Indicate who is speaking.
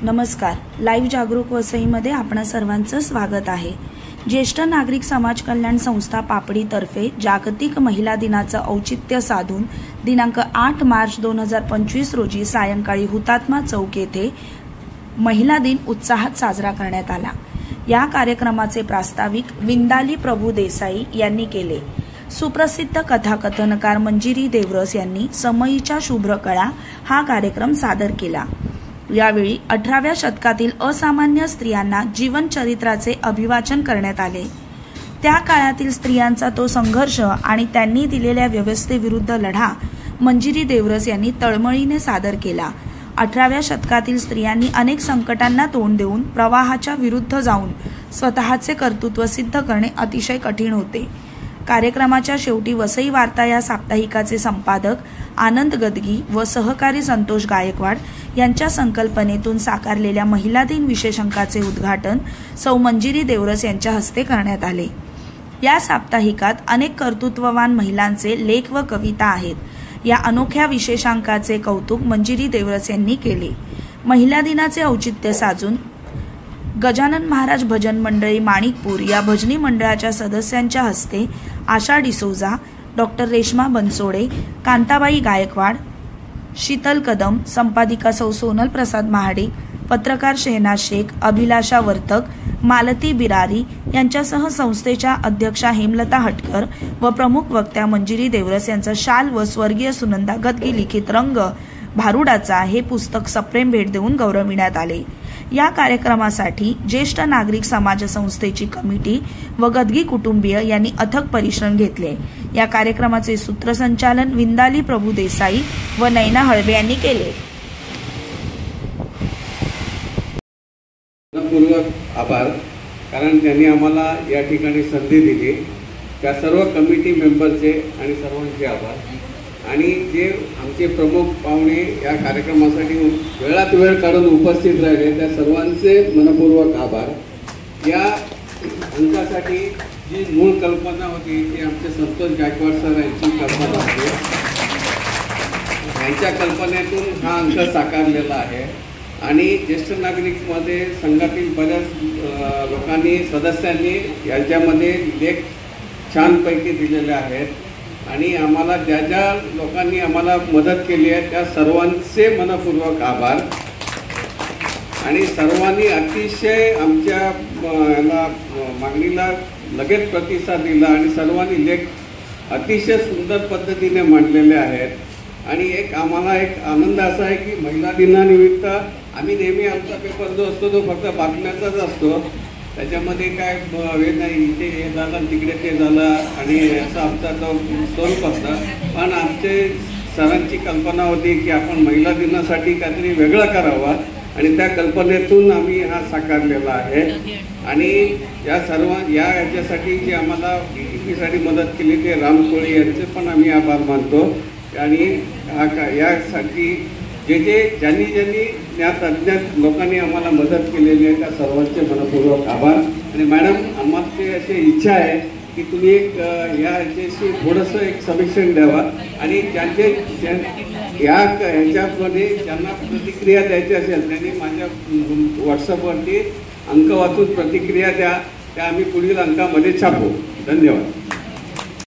Speaker 1: नमस्कार. लाईव्ह जागरूक वसईमध्ये आपणा सर्वांचं स्वागत आहे. ज्येष्ठ नागरिक समाज कल्याण संस्था पापडीतर्फे जागतिक महिला दिनाचं औचित्य साधून दिनांक 8 मार्च 2025 रोजी सायंकाळी हुतात्मा चौक येथे महिला दिन उत्साहात साजरा करण्यात आला. या कार्यक्रमाचे प्रास्ताविक विंदाली प्रभू देसाई यांनी केले. सुप्रसिद्ध कथाकथनकार मंजिरी देवरस यांनी समयीच्या शुभ्र कळा हा कार्यक्रम सादर केला. यावेळी 18व्या शतकातील असामान्य स्त्रियांना जीवनचरित्राचे अभिवाचन करण्यात आले. त्या काळातील स्त्रियांचा तो संघर्ष आणि त्यांनी दिलेल्या व्यवस्थेविरुद्ध लढा मंजिरी देवरस यांनी तळमळीने सादर केला. 18व्या शतकातील स्त्रियांनी अनेक संकटांना तोंड देऊन प्रवाहाच्या विरुद्ध जाऊन स्वतःचे कर्तृत्व सिद्ध करणे अतिशय कठीण होते. कार्यक्रमाच्या शेवटी वसई वार्ता या साप्ताहिकाचे संपादक आनंद गदगी व सहकारी संतोष गायकवाड यांच्या संकल्पनेतून साकारलेल्या महिला दिन विशेष अंकाचे उद्घाटन सौ मंजिरी देवरस यांच्या हस्ते करण्यात आले. या साप्ताहिकात अनेक कर्तृत्ववान महिलांचे लेख व कविता आहेत. या अनोख्या विशेषांकाचे कौतुक मंजिरी देवरस यांनी केले. महिला दिनाचे औचित्य साधून गजानन महाराज भजन मंडळी माणिकपूर या भजनी मंडळाच्या सदस्यांच्या हस्ते आशा डिसोजा, डॉक्टर रेश्मा बनसोडे, कांताबाई गायकवाड, शीतल कदम, संपादिका सौ सोनल प्रसाद महाडिक, पत्रकार शहनाज शेख, अभिलाषा वर्तक, मालती बिरारी यांच्यासह संस्थेच्या अध्यक्षा हेमलता हटकर व प्रमुख वक्त्या मंजिरी देवरस यांचा शाल व स्वर्गीय सुनंदा गदगी लिखित रंग भारुडाचा हे पुस्तक सप्रेम भेट देऊन गौरविण्यात आले. या कार्यक्रमासाठी ज्येष्ठ नागरिक समाज संस्थेची कमिटी व गदगी कुटुंबीय यांनी अथक परिश्रम घेतले. या कार्यक्रमाचे सूत्रसंचालन विंदाली प्रभू देसाई व नैना हळवे यांनी केले.
Speaker 2: मनपूर्वक आभार, कारण त्यांनी आम्हाला या ठिकाणी संधी दिली. त्या सर्व कमिटी मेंबरचे आणि सर्वांचे आभार. आणि जे आमचे प्रमुख पाहुणे या कार्यक्रमासाठी वेळात वेळ काढून उपस्थित राहिले त्या सर्वांचे मनपूर्वक आभार. या अंकासाठी जी मूळ कल्पना होती ती आमचे संतोष गायकवाड सर यांची कल्पना होती. यांच्या कल्पनेतून हा अंक साकारलेला आहे. आणि ज्येष्ठ नागरिकमध्ये संघातील बऱ्याच लोकांनी सदस्यांनी यांच्यामध्ये लेख छानपैकी दिलेले आहेत. आणि आम्हाला ज्या ज्या लोकांनी आम्हाला मदत केली आहे त्या सर्वांचे मनपूर्वक आभार. आणि सर्वांनी अतिशय आमच्या याला मागणीला लगेच प्रतिसाद दिला आणि सर्वांनी लेख अतिशय सुंदर पद्धतीने मांडलेले आहेत. आणि आम्हाला एक आनंद असा आहे की महिला दिनानिमित्त आम्ही नेहमी आमचा पेपर जो असतो तो फक्त बातम्याचाच असतो. त्याच्यामध्ये काय हे नाही, इथे हे झालं तिकडे ते झालं आणि असं आमचा तो स्वरूप असतं. पण आमचे सरांची कल्पना होती की आपण महिला दिनासाठी काहीतरी वेगळं करावं आणि त्या कल्पनेतून आम्ही हा साकारलेला आहे. आणि या सर्व याच्यासाठी जे आम्हाला साठी मदत केली ते राम कोळी यांचे पण आम्ही आभार मानतो. आणि यासाठी ज्यांनी ज्यात अज्ञात लोकांनी आम्हाला मदत केलेली आहे त्या सर्वांचे मनपूर्वक आभार. आणि मॅडम, आम्हाला अशी इच्छा आहे की तुम्ही एक याच्याशी थोडंसं एक समीक्षण द्यावा आणि ह्याच्यामध्ये ज्यांना प्रतिक्रिया द्यायची असेल त्यांनी माझ्या व्हॉट्सअपवरती अंक वाचून प्रतिक्रिया द्या. त्या आम्ही पुढील अंकामध्ये छापू. धन्यवाद.